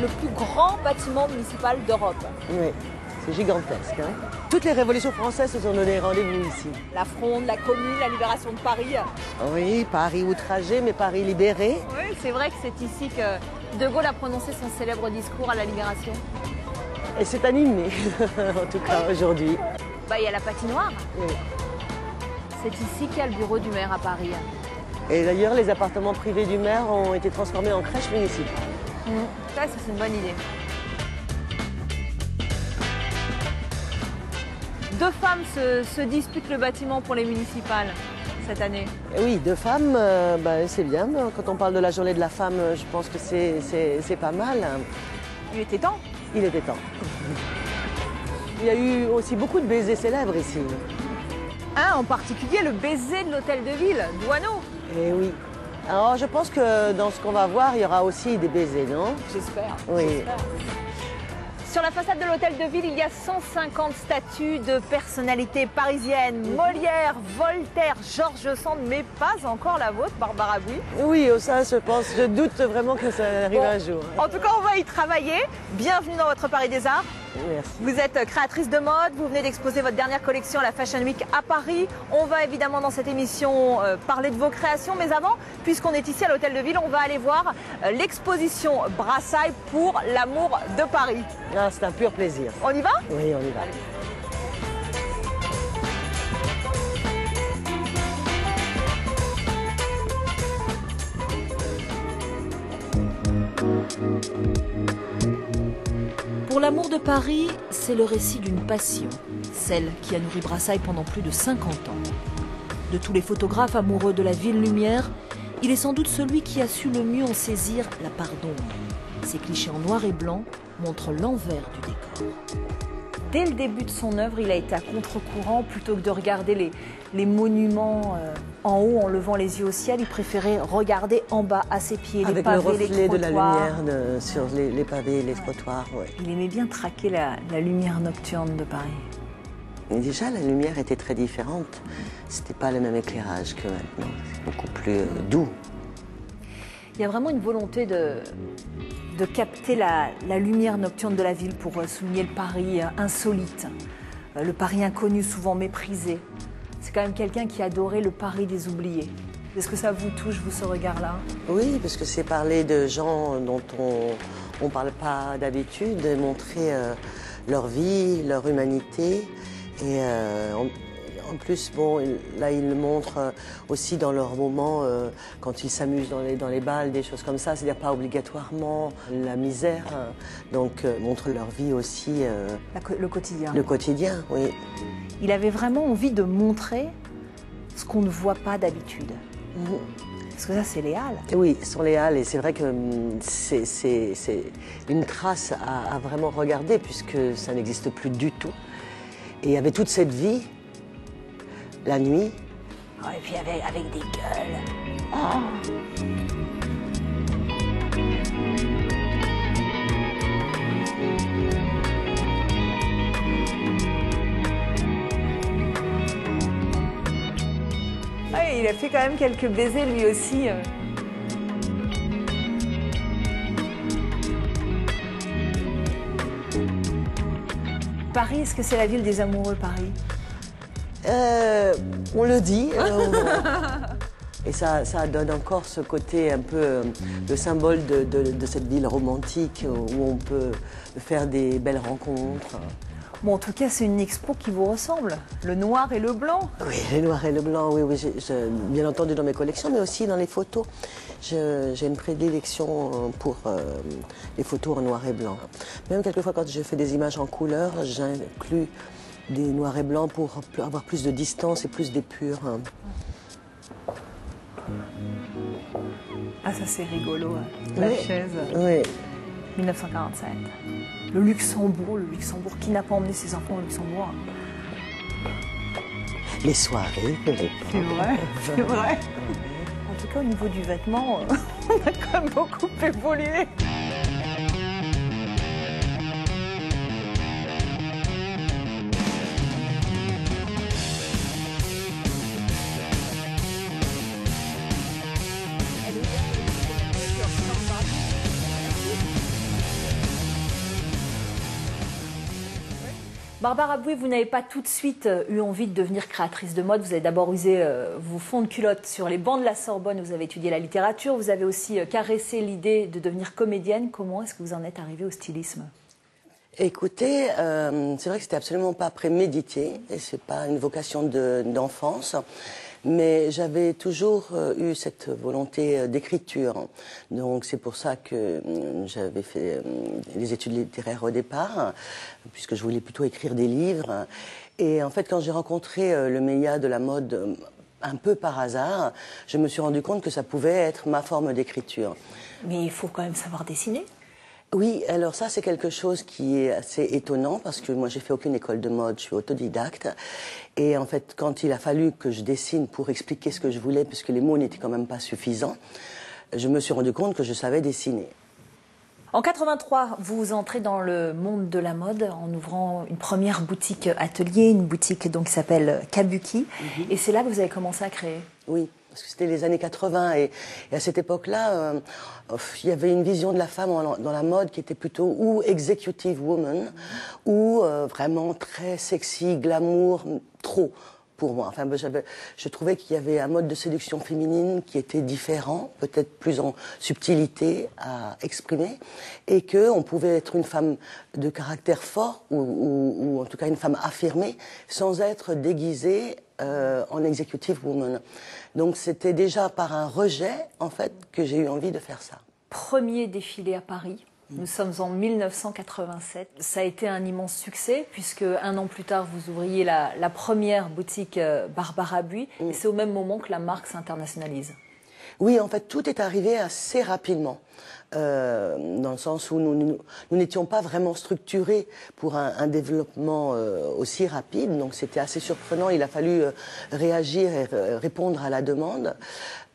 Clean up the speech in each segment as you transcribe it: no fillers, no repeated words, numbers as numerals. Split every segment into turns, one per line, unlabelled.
le plus grand bâtiment municipal d'Europe.
Oui, c'est gigantesque. Hein. Toutes les révolutions françaises se sont donné rendez-vous ici.
La Fronde, la Commune, la libération de Paris.
Oui, Paris outragé, mais Paris libéré.
Oui, c'est vrai que c'est ici que De Gaulle a prononcé son célèbre discours à la Libération.
Et c'est animé, en tout cas aujourd'hui.
Bah, il y a la patinoire.
Oui.
C'est ici qu'il y a le bureau du maire à Paris.
Et d'ailleurs, les appartements privés du maire ont été transformés en crèche municipale.
Ça, c'est une bonne idée. Deux femmes se disputent le bâtiment pour les municipales cette année.
Et oui, deux femmes, c'est bien. Quand on parle de la journée de la femme, je pense que c'est pas mal.
Il était temps.
Il était temps. Il y a eu aussi beaucoup de baisers célèbres ici.
En particulier le baiser de l'hôtel de ville, Douaneau.
Eh oui. Alors je pense que dans ce qu'on va voir, il y aura aussi des baisers, non?
J'espère.
Oui.
J'espère. Sur la façade de l'hôtel de ville, il y a 150 statues de personnalités parisiennes. Molière, Voltaire, Georges Sand, mais pas encore la vôtre, Barbara Bouy.
Oui, ça je doute vraiment que ça arrive un jour.
En tout cas, on va y travailler. Bienvenue dans votre Paris des Arts.
Merci.
Vous êtes créatrice de mode, vous venez d'exposer votre dernière collection à la Fashion Week à Paris. On va évidemment dans cette émission parler de vos créations, mais avant, puisqu'on est ici à l'Hôtel de Ville, on va aller voir l'exposition Brassailles pour l'amour de Paris.
Ah, c'est un pur plaisir.
On y va?
Oui, on y va.
Pour l'amour de Paris, c'est le récit d'une passion, celle qui a nourri Brassailles pendant plus de 50 ans. De tous les photographes amoureux de la ville lumière, il est sans doute celui qui a su le mieux en saisir la part d'ombre. Ces clichés en noir et blanc montrent l'envers du décor.
Dès le début de son œuvre, il a été à contre-courant. Plutôt que de regarder les monuments en haut en levant les yeux au ciel, il préférait regarder en bas, à ses pieds, les
avec
pavés,
le reflet
les
de la
trottoirs.
lumière sur les pavés, les trottoirs. Ouais.
Il aimait bien traquer la lumière nocturne de Paris.
Et déjà, la lumière était très différente. C'était pas le même éclairage que maintenant. C'est beaucoup plus doux.
Il y a vraiment une volonté de capter la lumière nocturne de la ville pour souligner le Paris insolite, le Paris inconnu, souvent méprisé. C'est quand même quelqu'un qui adorait le Paris des oubliés. Est-ce que ça vous touche, vous, ce regard-là?
Oui, parce que c'est parler de gens dont on ne parle pas d'habitude, montrer leur vie, leur humanité. Et en plus, bon, là, ils le montrent aussi dans leurs moments, quand ils s'amusent dans les bals, des choses comme ça, c'est-à-dire pas obligatoirement la misère. Donc, montrent leur vie aussi.
Le quotidien.
Le quotidien, oui.
Il avait vraiment envie de montrer ce qu'on ne voit pas d'habitude. Parce que ça, c'est les Halles.
Oui, ce sont les Halles, et c'est vrai que c'est une trace à vraiment regarder, puisque ça n'existe plus du tout. Et il y avait toute cette vie, la nuit.
Oh, et puis avec des gueules. Il a fait quand même quelques baisers lui aussi. Paris, est-ce que c'est la ville des amoureux, Paris?
On le dit. Et ça donne encore ce côté un peu le symbole de cette ville romantique où on peut faire des belles rencontres.
Bon, en tout cas, c'est une expo qui vous ressemble. Le noir et le blanc.
Oui, le noir et le blanc, oui, bien entendu dans mes collections, mais aussi dans les photos. J'ai une prédilection pour les photos en noir et blanc. Même quelquefois, quand je fais des images en couleur, j'inclus des noirs et blancs pour avoir plus de distance et plus d'épure.
Ah, ça c'est rigolo, hein. La chaise.
Oui.
1947. Le Luxembourg qui n'a pas emmené ses enfants au Luxembourg.
Les soirées de l'époque.
C'est vrai, c'est vrai. En tout cas, au niveau du vêtement, on a quand même beaucoup évolué. Barbara Bouy, vous n'avez pas tout de suite eu envie de devenir créatrice de mode. Vous avez d'abord usé vos fonds de culotte sur les bancs de la Sorbonne. Vous avez étudié la littérature. Vous avez aussi caressé l'idée de devenir comédienne. Comment est-ce que vous en êtes arrivée au stylisme?
Écoutez, c'est vrai que c'était absolument pas prémédité et c'est pas une vocation d'enfance. Mais j'avais toujours eu cette volonté d'écriture. Donc c'est pour ça que j'avais fait des études littéraires au départ, puisque je voulais plutôt écrire des livres. Et en fait, quand j'ai rencontré le média de la mode un peu par hasard, je me suis rendu compte que ça pouvait être ma forme d'écriture.
Mais il faut quand même savoir dessiner.
Oui, alors ça c'est quelque chose qui est assez étonnant parce que moi j'ai fait aucune école de mode, je suis autodidacte et en fait quand il a fallu que je dessine pour expliquer ce que je voulais puisque les mots n'étaient quand même pas suffisants, je me suis rendu compte que je savais dessiner.
En 83, vous entrez dans le monde de la mode en ouvrant une première boutique atelier, une boutique donc qui s'appelle Kabuki et c'est là que vous avez commencé à créer.
Oui. Parce que c'était les années 80 et à cette époque-là, il y avait une vision de la femme dans la mode qui était plutôt ou executive woman ou vraiment très sexy, glamour, trop pour moi. Enfin, je trouvais qu'il y avait un mode de séduction féminine qui était différent, peut-être plus en subtilité à exprimer, et qu'on pouvait être une femme de caractère fort ou en tout cas une femme affirmée sans être déguisée en executive woman. Donc c'était déjà par un rejet, en fait, que j'ai eu envie de faire ça.
Premier défilé à Paris, nous sommes en 1987. Ça a été un immense succès, puisque un an plus tard, vous ouvriez la première boutique Barbara Bouy, et c'est au même moment que la marque s'internationalise.
Oui, en fait, tout est arrivé assez rapidement. Dans le sens où nous n'étions pas vraiment structurés pour un développement aussi rapide. Donc c'était assez surprenant. Il a fallu réagir et répondre à la demande.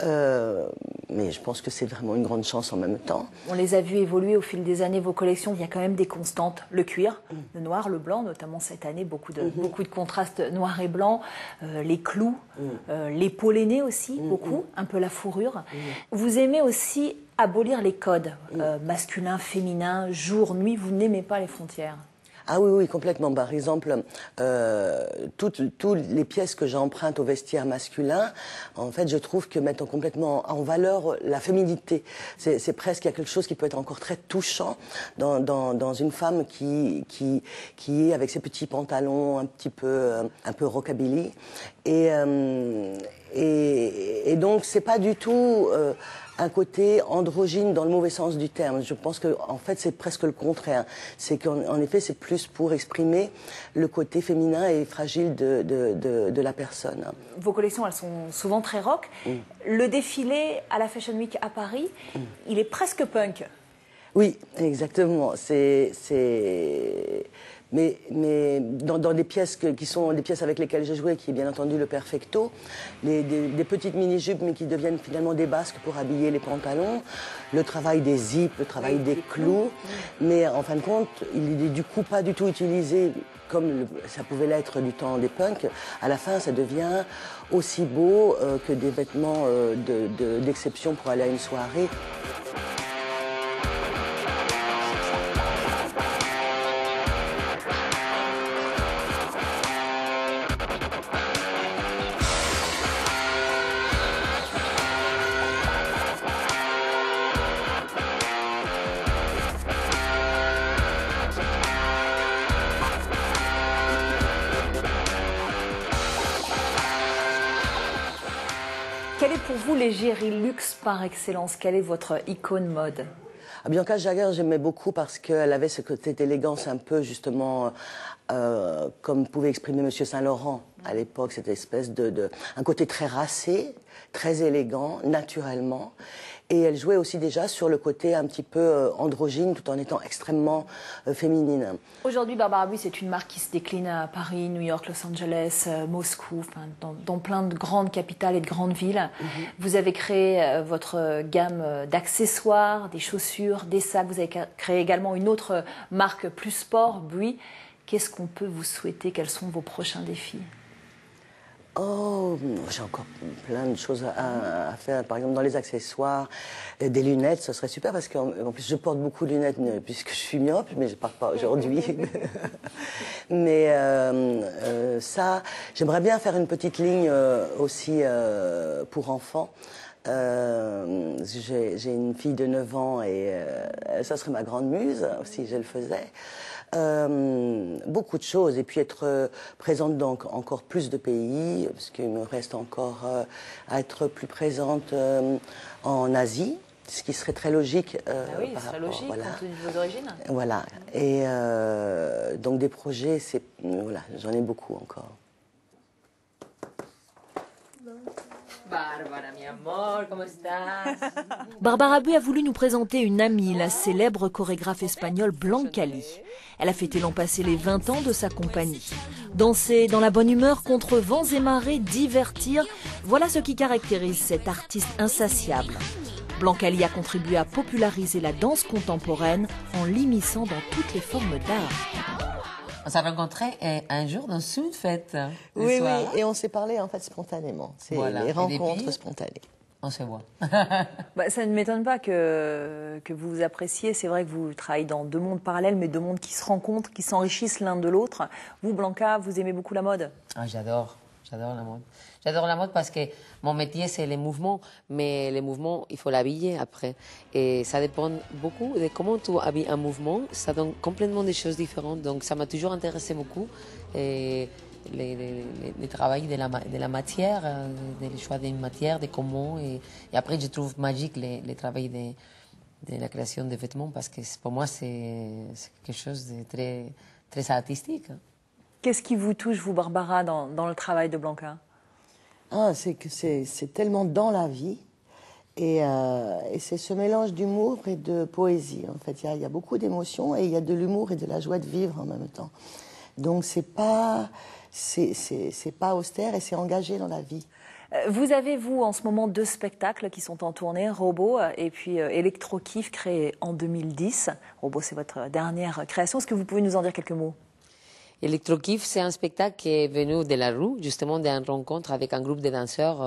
Mais je pense que c'est vraiment une grande chance en même temps.
On les a vus évoluer au fil des années, vos collections. Il y a quand même des constantes. Le cuir, le noir, le blanc, notamment cette année, beaucoup de contrastes noir et blanc. Les clous, les polonais aussi, beaucoup. Un peu la fourrure. Vous aimez aussi abolir les codes masculin, féminin, jour, nuit. Vous n'aimez pas les frontières.
Ah oui, oui, complètement. Par exemple, toutes les pièces que j'emprunte au vestiaire masculin, en fait, je trouve que mettent complètement en valeur la féminité. C'est presque quelque chose qui peut être encore très touchant dans une femme qui est avec ses petits pantalons un peu rockabilly. Et donc, c'est pas du tout un côté androgyne dans le mauvais sens du terme. Je pense que, en fait, c'est presque le contraire. C'est qu'en effet, c'est plus pour exprimer le côté féminin et fragile de la personne.
Vos collections, elles sont souvent très rock. Le défilé à la Fashion Week à Paris, il est presque punk.
Oui, exactement. Mais dans des pièces qui sont des pièces avec lesquelles j'ai joué, qui est bien entendu le perfecto, des petites mini-jupes mais qui deviennent finalement des basques pour habiller les pantalons, le travail des zips, le travail des clous, mais en fin de compte, il est du coup pas du tout utilisé comme ça pouvait l'être du temps des punks. À la fin, ça devient aussi beau que des vêtements d'exception pour aller à une soirée.
Quel est pour vous l'égérie luxe par excellence? Quelle est votre icône mode?
Bianca Jagger, j'aimais beaucoup parce qu'elle avait ce côté d'élégance un peu, justement, comme pouvait exprimer Monsieur Saint-Laurent à l'époque, cette espèce un côté très racé, très élégant, naturellement. Et elle jouait aussi déjà sur le côté un petit peu androgyne, tout en étant extrêmement féminine.
Aujourd'hui, Barbara Bouy, c'est une marque qui se décline à Paris, New York, Los Angeles, Moscou, dans plein de grandes capitales et de grandes villes. Vous avez créé votre gamme d'accessoires, des chaussures, des sacs. Vous avez créé également une autre marque plus sport, Bouy. Qu'est-ce qu'on peut vous souhaiter? Quels sont vos prochains défis?
Oh, j'ai encore plein de choses à faire. Par exemple, dans les accessoires, des lunettes, ce serait super parce qu'en plus, je porte beaucoup de lunettes puisque je suis myope, mais je ne parle pas aujourd'hui. Mais ça, j'aimerais bien faire une petite ligne aussi pour enfants. J'ai une fille de 9 ans et ça serait ma grande muse si je le faisais. Beaucoup de choses et puis être présente dans encore plus de pays parce qu'il me reste encore à être plus présente en Asie, ce qui serait très logique.
Oui, ce serait logique,
voilà.
compte tenu de vos origines.
Voilà. Et donc des projets, voilà, j'en ai beaucoup encore.
Barbara, mi amor, ¿cómo estás?
Barbara Bui a voulu nous présenter une amie, la célèbre chorégraphe espagnole Blanca Lee. Elle a fêté l'an passé les 20 ans de sa compagnie. Danser dans la bonne humeur contre vents et marées, divertir, voilà ce qui caractérise cette artiste insatiable. Blanca Lee a contribué à populariser la danse contemporaine en l'immisçant dans toutes les formes d'art.
On s'est rencontrés un jour dans une fête.
Oui, oui, et on s'est parlé en fait spontanément. C'est
voilà.
les rencontres spontanées.
On se voit.
Ça ne m'étonne pas que vous vous appréciez. C'est vrai que vous travaillez dans deux mondes parallèles, mais deux mondes qui se rencontrent, qui s'enrichissent l'un de l'autre. Vous, Blanca, vous aimez beaucoup la mode?
Ah, j'adore la mode. J'adore la mode parce que mon métier, c'est les mouvements. Mais les mouvements, il faut l'habiller après. Et ça dépend beaucoup de comment tu habilles un mouvement. Ça donne complètement des choses différentes. Donc, ça m'a toujours intéressé beaucoup. Et le travail de la matière, le choix d'une matière, de comment. Et après, je trouve magique le travail de la création des vêtements parce que pour moi, c'est quelque chose de très, très artistique.
Qu'est-ce qui vous touche, vous, Barbara, dans le travail de Blanca?
C'est que c'est tellement dans la vie et c'est ce mélange d'humour et de poésie. En fait, il y a beaucoup d'émotions et il y a de l'humour et de la joie de vivre en même temps. Donc c'est pas austère et c'est engagé dans la vie.
Vous avez, vous, en ce moment, deux spectacles qui sont en tournée, Robot et puis Electro-Kiff, créé en 2010. Robot, c'est votre dernière création. Est-ce que vous pouvez nous en dire quelques mots?
Electro-Kiff, c'est un spectacle qui est venu de la rue, justement d'une rencontre avec un groupe de danseurs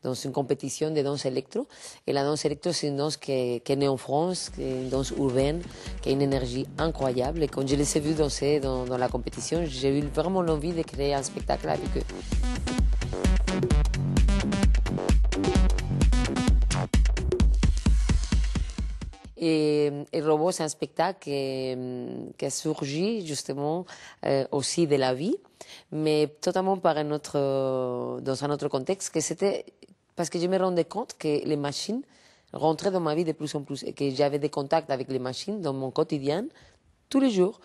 dans une compétition de danse électro. Et la danse électro, c'est une danse qui est née en France, qui est une danse urbaine, qui a une énergie incroyable. Et quand je les ai vus danser dans la compétition, j'ai eu vraiment l'envie de créer un spectacle avec eux. Et Robot, c'est un spectacle qui a surgi justement aussi de la vie, mais totalement dans un autre contexte, que c'était parce que je me rendais compte que les machines rentraient dans ma vie de plus en plus et que j'avais des contacts avec les machines dans mon quotidien tous les jours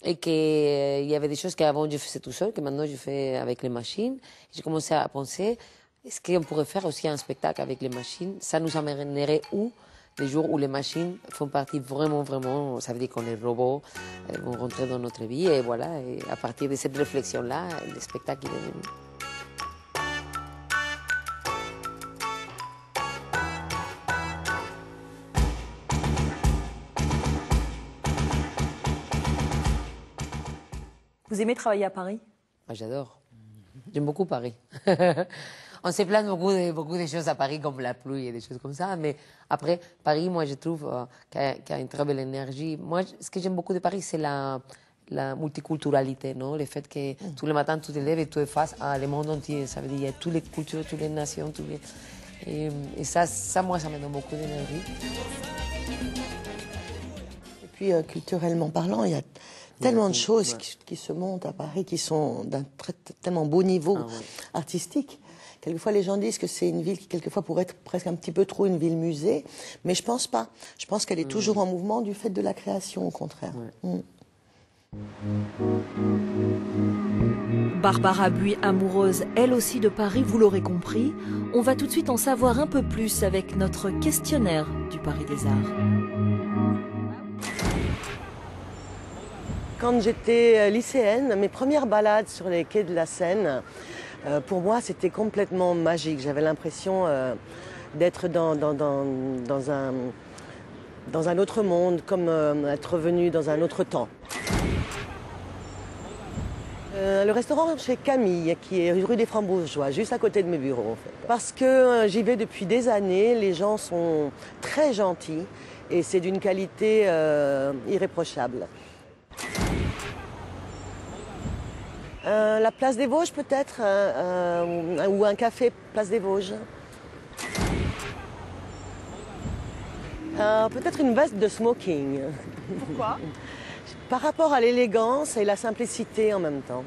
et qu'il y avait des choses qu'avant je faisais tout seul, que maintenant je fais avec les machines. J'ai commencé à penser, est-ce qu'on pourrait faire aussi un spectacle avec les machines? Ça nous amènerait où? Les jours où les machines font partie vraiment, ça veut dire que les robots vont rentrer dans notre vie. Et voilà, et à partir de cette réflexion-là, le spectacle est venu.
Vous aimez travailler à Paris?
J'adore. J'aime beaucoup Paris. On se plaint beaucoup de choses à Paris, comme la pluie et des choses comme ça. Mais après, Paris, moi, je trouve qu'il y a une très belle énergie. Moi, ce que j'aime beaucoup de Paris, c'est la multiculturalité, non? Le fait que tous les matins, tu te lèves et tu es face à le monde entier. Ça veut dire qu'il y a toutes les cultures, toutes les nations. Et ça, moi, ça me donne beaucoup d'énergie.
Et puis, culturellement parlant, il y a tellement de choses qui se montent à Paris, qui sont d'un tellement beau niveau artistique. Quelquefois, les gens disent que c'est une ville qui, quelquefois, pourrait être presque un petit peu trop une ville-musée. Mais je pense pas. Je pense qu'elle est toujours en mouvement du fait de la création, au contraire.
Barbara Bui, amoureuse elle aussi de Paris, vous l'aurez compris. On va tout de suite en savoir un peu plus avec notre questionnaire du Paris des Arts.
Quand j'étais lycéenne, mes premières balades sur les quais de la Seine, pour moi, c'était complètement magique. J'avais l'impression d'être dans un autre monde, comme être revenu dans un autre temps. Le restaurant chez Camille, qui est rue des Francs-Bourgeois, juste à côté de mes bureaux en fait. Parce que j'y vais depuis des années, les gens sont très gentils et c'est d'une qualité irréprochable. La place des Vosges peut-être, ou un café place des Vosges. Peut-être une veste de smoking.
Pourquoi?
Par rapport à l'élégance et la simplicité en même temps.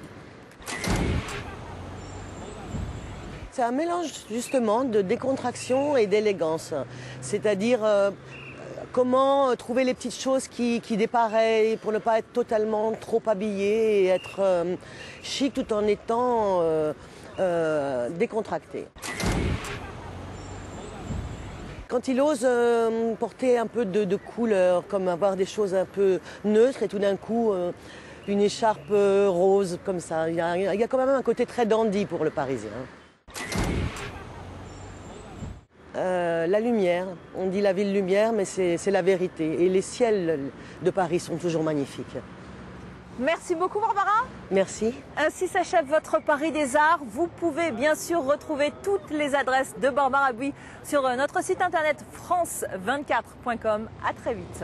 C'est un mélange justement de décontraction et d'élégance. C'est-à-dire comment trouver les petites choses qui dépareillent pour ne pas être totalement trop habillé et être chic tout en étant décontracté. Quand il ose porter un peu de couleur, comme avoir des choses un peu neutres et tout d'un coup une écharpe rose comme ça. Il y a quand même un côté très dandy pour le Parisien. La lumière, on dit la ville lumière, mais c'est la vérité. Et les ciels de Paris sont toujours magnifiques.
Merci beaucoup Barbara.
Merci.
Ainsi s'achève votre Paris des Arts. Vous pouvez bien sûr retrouver toutes les adresses de Barbara Buis sur notre site internet france24.com. À très vite.